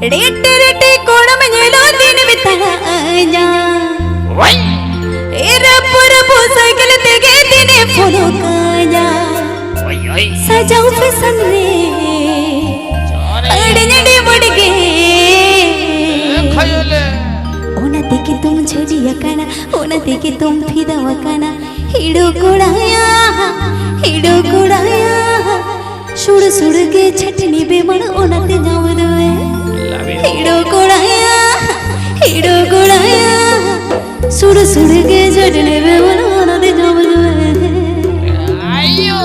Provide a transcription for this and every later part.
रेटे रेटे कोण मेलो दिन बिताना आजा एरा पूरा साइकिल तेगे दिने फॉलो काजा सजाऊ फैशन रे अड़ने मुड़गे ओना देखे तुम छोड़िया काना ओना देखे तुम फिदावा काना हिड़ो कोड़ाया सुड़ सुड़ के छटनी बेमन ओना ते जाव दे हिड़ो कोड़ाया सुड़ सुड़ के छटनी बेमन ओना ते जाव दे आयो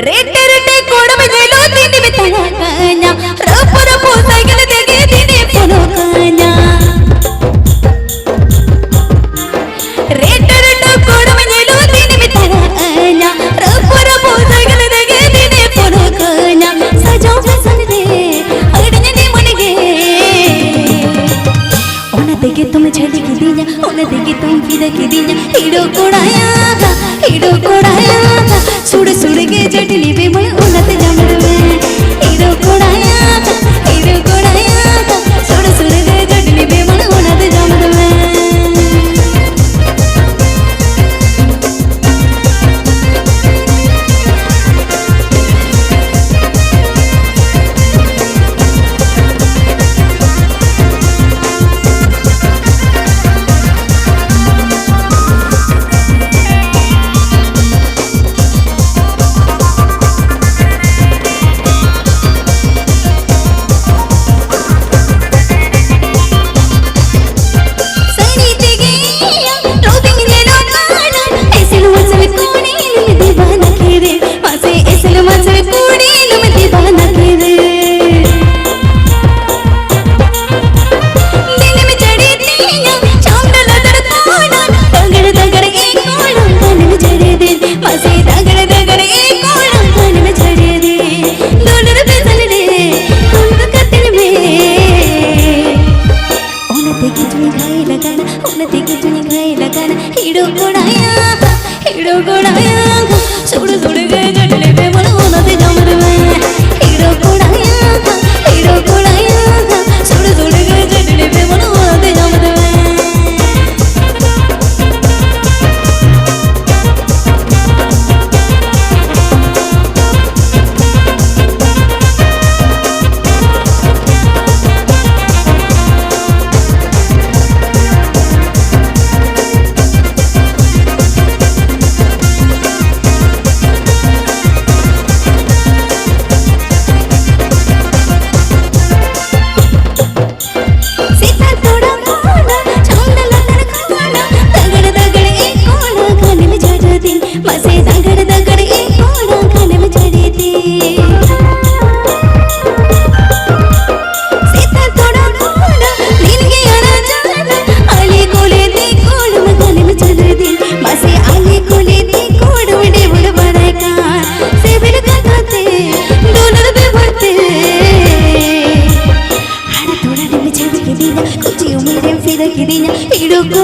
रेटे रेटे कोड़ में जेलो दिन बिताना कान्या रप रप साइकिल देगे दिने फोनो कान्या रेटे रेटे कोड़ में जेलो दिन बिताना कान्या रप रप साइकिल देगे दिने फोनो कान्या सजाओ फैशन रे अड़ने ने मन गे ओना देगे तुम छड़ी की दिया ओना देगे तुम फिदा की दिया हिड़ो कोड़ाया सुड़ सुड़ के जटली पे मैं उन्नत जमरवे हीरो कोड़ाया सुड़ सुड़ के जटली पे मैं उन्नत जमरवे हीरो कोड़ाया सुड़ सुड़ के जटले पे मन ओना ते जमरवे हीरो कोड़ाया सुड़ सुड़ के जटले पे मन ओना ते जमरवे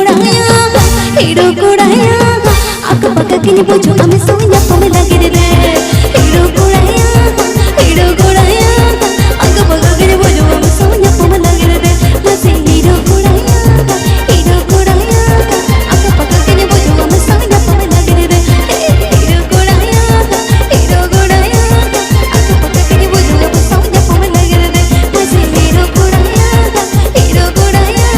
हीरो कोड़ाया अक पक के बुझो हमें सोया पमे लगे रे हीरो कोड़ाया अक पक के बुझो हमें सोया पमे लगे रे मसे हीरो कोड़ाया अक पक के बुझो हमें सोया पमे लगे रे हीरो कोड़ाया अक पक के बुझो हमें सोया पमे लगे रे मसे हीरो कोड़ाया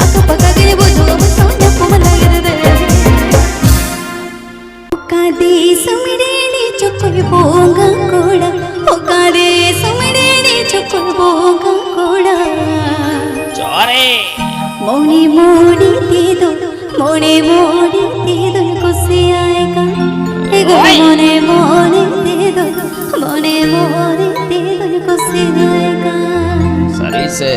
अक पक के बुझो हमें सोया पमे लगे रे कादे सुमरेने चुकुर बोंगा कोड़ा ओ कादे सुमरेने चुकुर बोंगा कोड़ा जोरे मोनी मोनी दे दो खुशी आएगा एगो मोने मोने दे दो खुशी आएगा सही से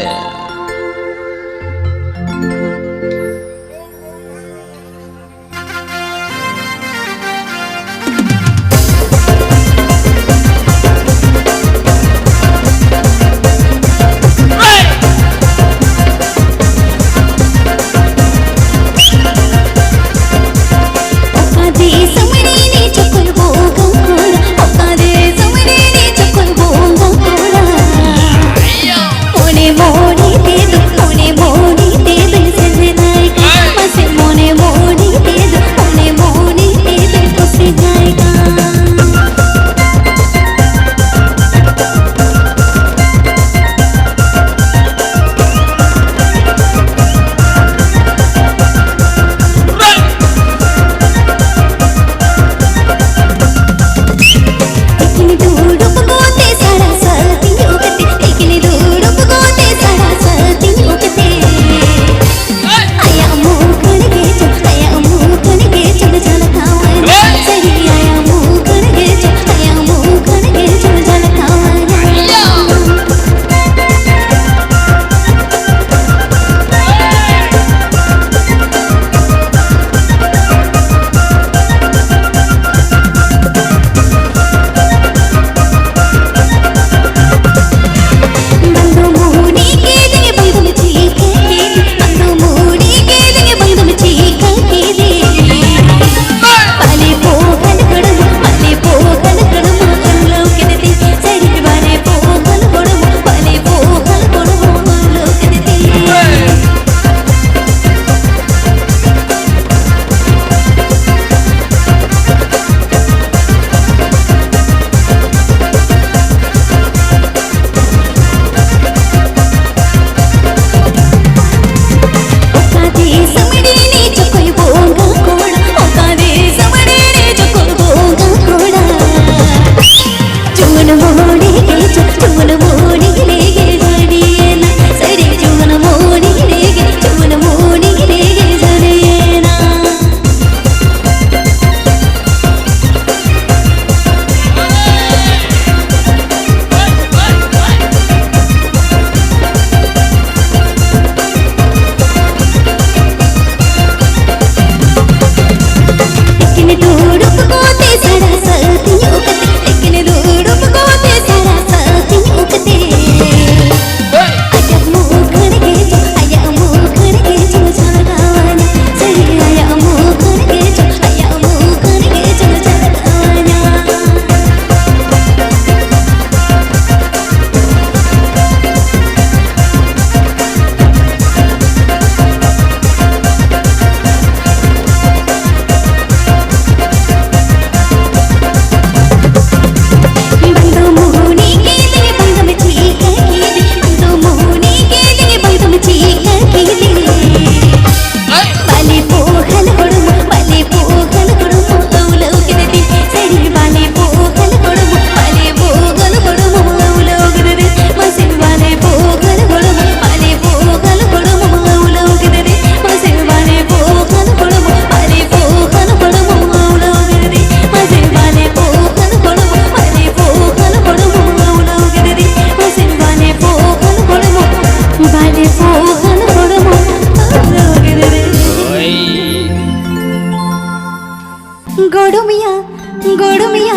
गोड़मिया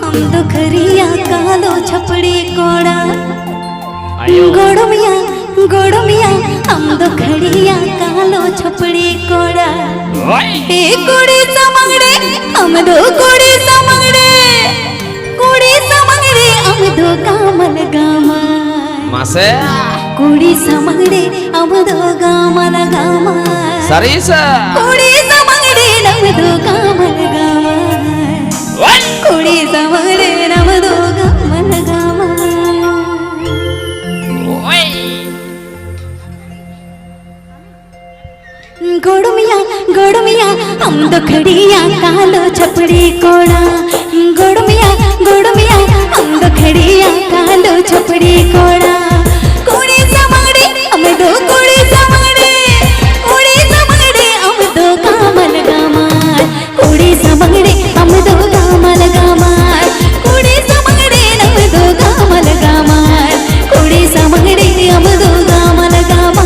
हम तो खरिया कालो छपड़ी कोड़ा अयो गोड़मिया हम तो खड़िया कालो छपड़ी कोड़ा ओए ए कुड़ी समंगड़े हम दो कुड़ी समंगड़े हम दो कामल गामा मासे कुड़ी समंगड़े हम दो गामल गामा सरीस कुड़ी समंगड़े हम दो कामल गामा ओए कुड़ी समंगड़े हम दो कामल गामा ओए गोड़मिया हम तो खड़िया कालो छपड़ी कोड़ा गोड़मिया हम तो खड़िया कालो छपड़ी कोड़ा कुड़ी समंगड़े हम दो कुड़ी समंगड़े हम दो कामल गामार कुड़ी समंगड़े हम दो कामल गामार कुड़ी समंगड़े हम दो कामल गामार कुड़ी समंगड़े हम दो कामल गामार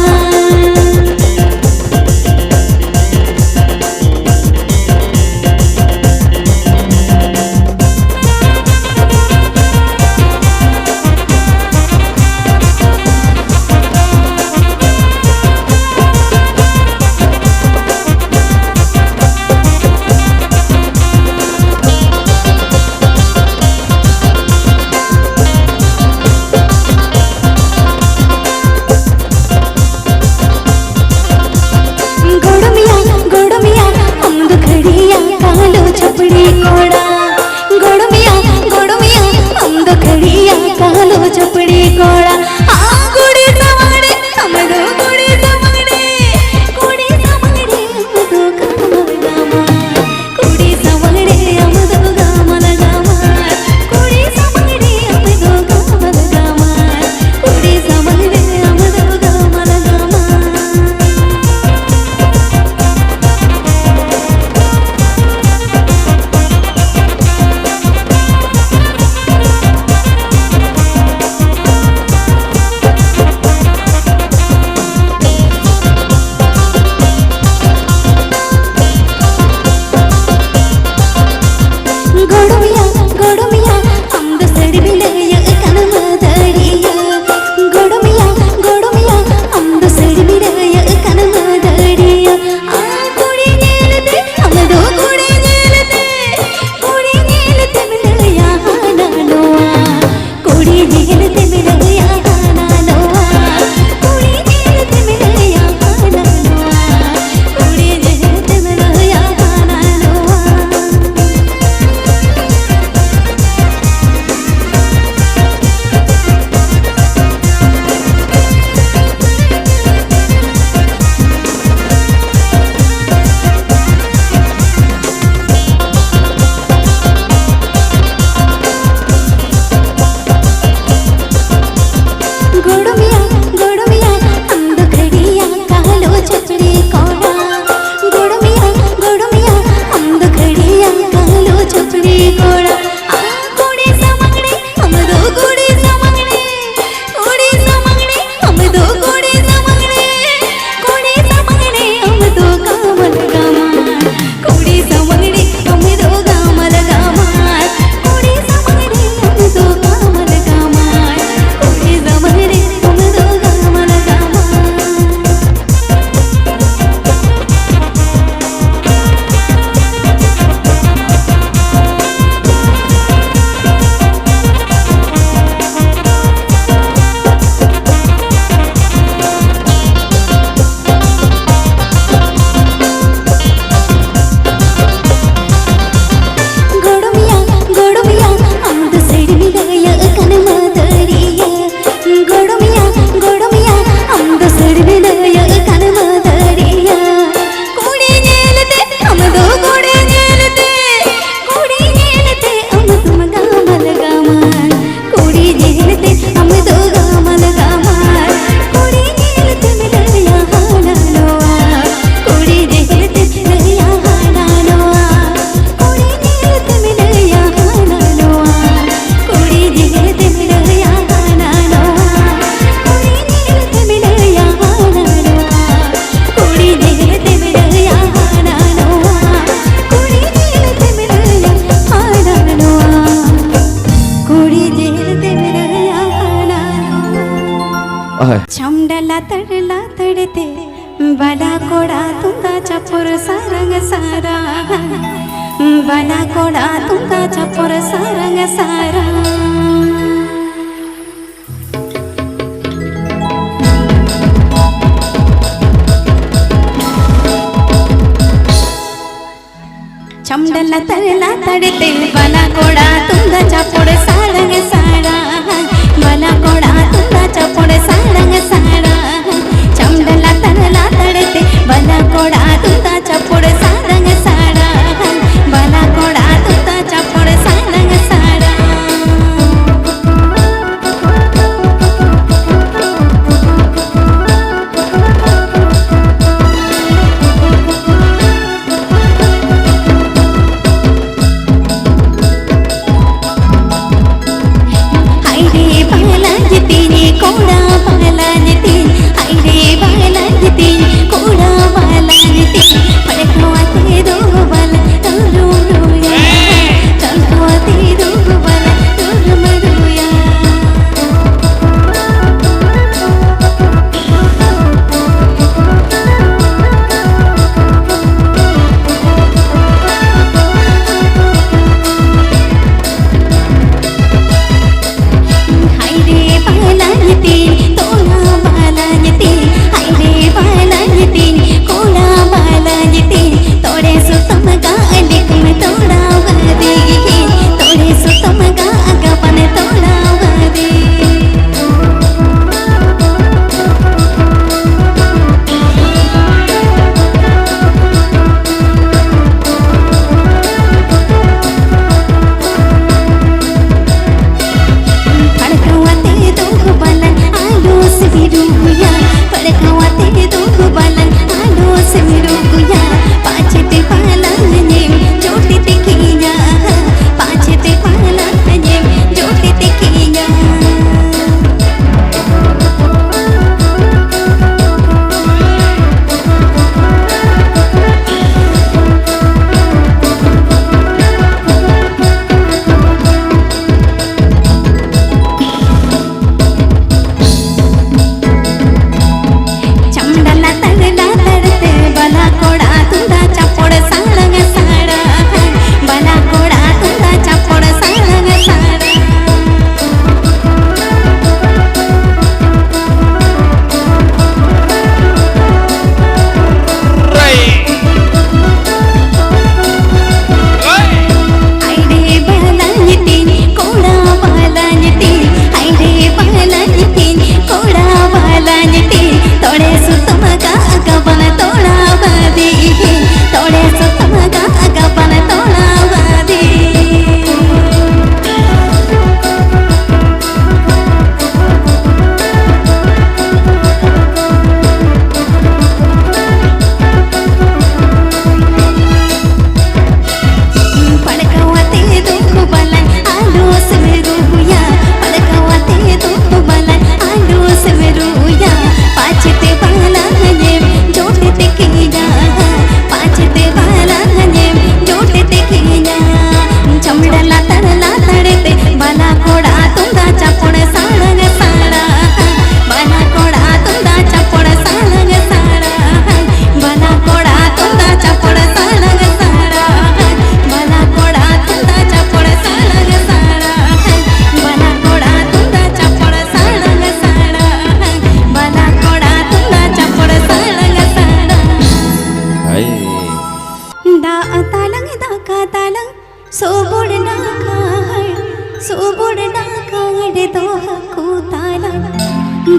गोड़मिया हम तो खड़िया कालो छपड़ी कोड़ा गोड़मिया हम तो खड़िया कालो छपड़ी कोड़ा हाँ कुड़ी समंगड़े हम दो कुड़ी समंगड़े हम दो कामल गामा कुड़ी समंगड़े हम दो कामल गामा कुड़ी समंगड़े हम दो कामल गामा कुड़ी समंगड़े हम दो कामल गामा बला कोडा तुंगाच्या पुरसा रंग सारा बला कोडा तुंगाच्या पुरसा रंग सारा चमडला तरला तडते बला कोडा तुंगाच्या पुरसा रंग सारा बला कोडा तुंगाच्या पुरसा रंग सारा चमडला तरला तडते बला कोडा तुंगाच्या पुरसा रंग सारा बला कोडा तुंगाच्या पुरसा रंग सारा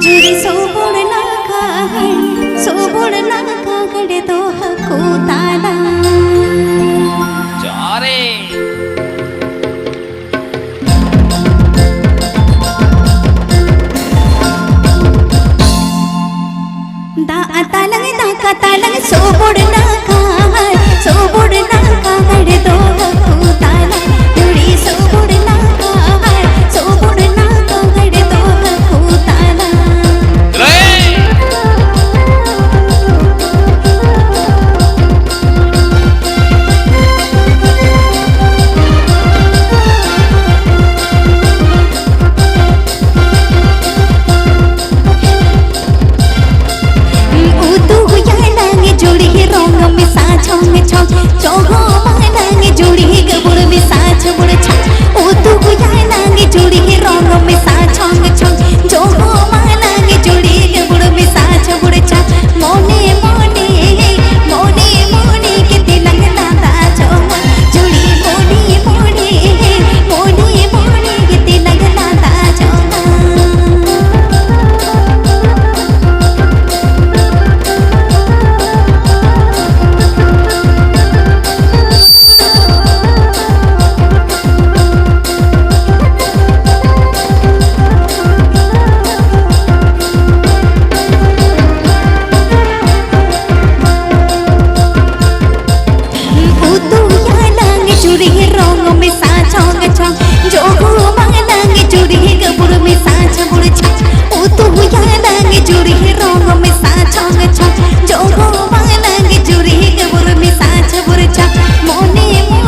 जुरी सोबोड नाका गडे तो हकूताला चारे दाका तालंग सोबोड नाका गडे तो हकूताला जुरी सोबोड नाका गडे तो हकूताला तू या Mone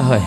হয়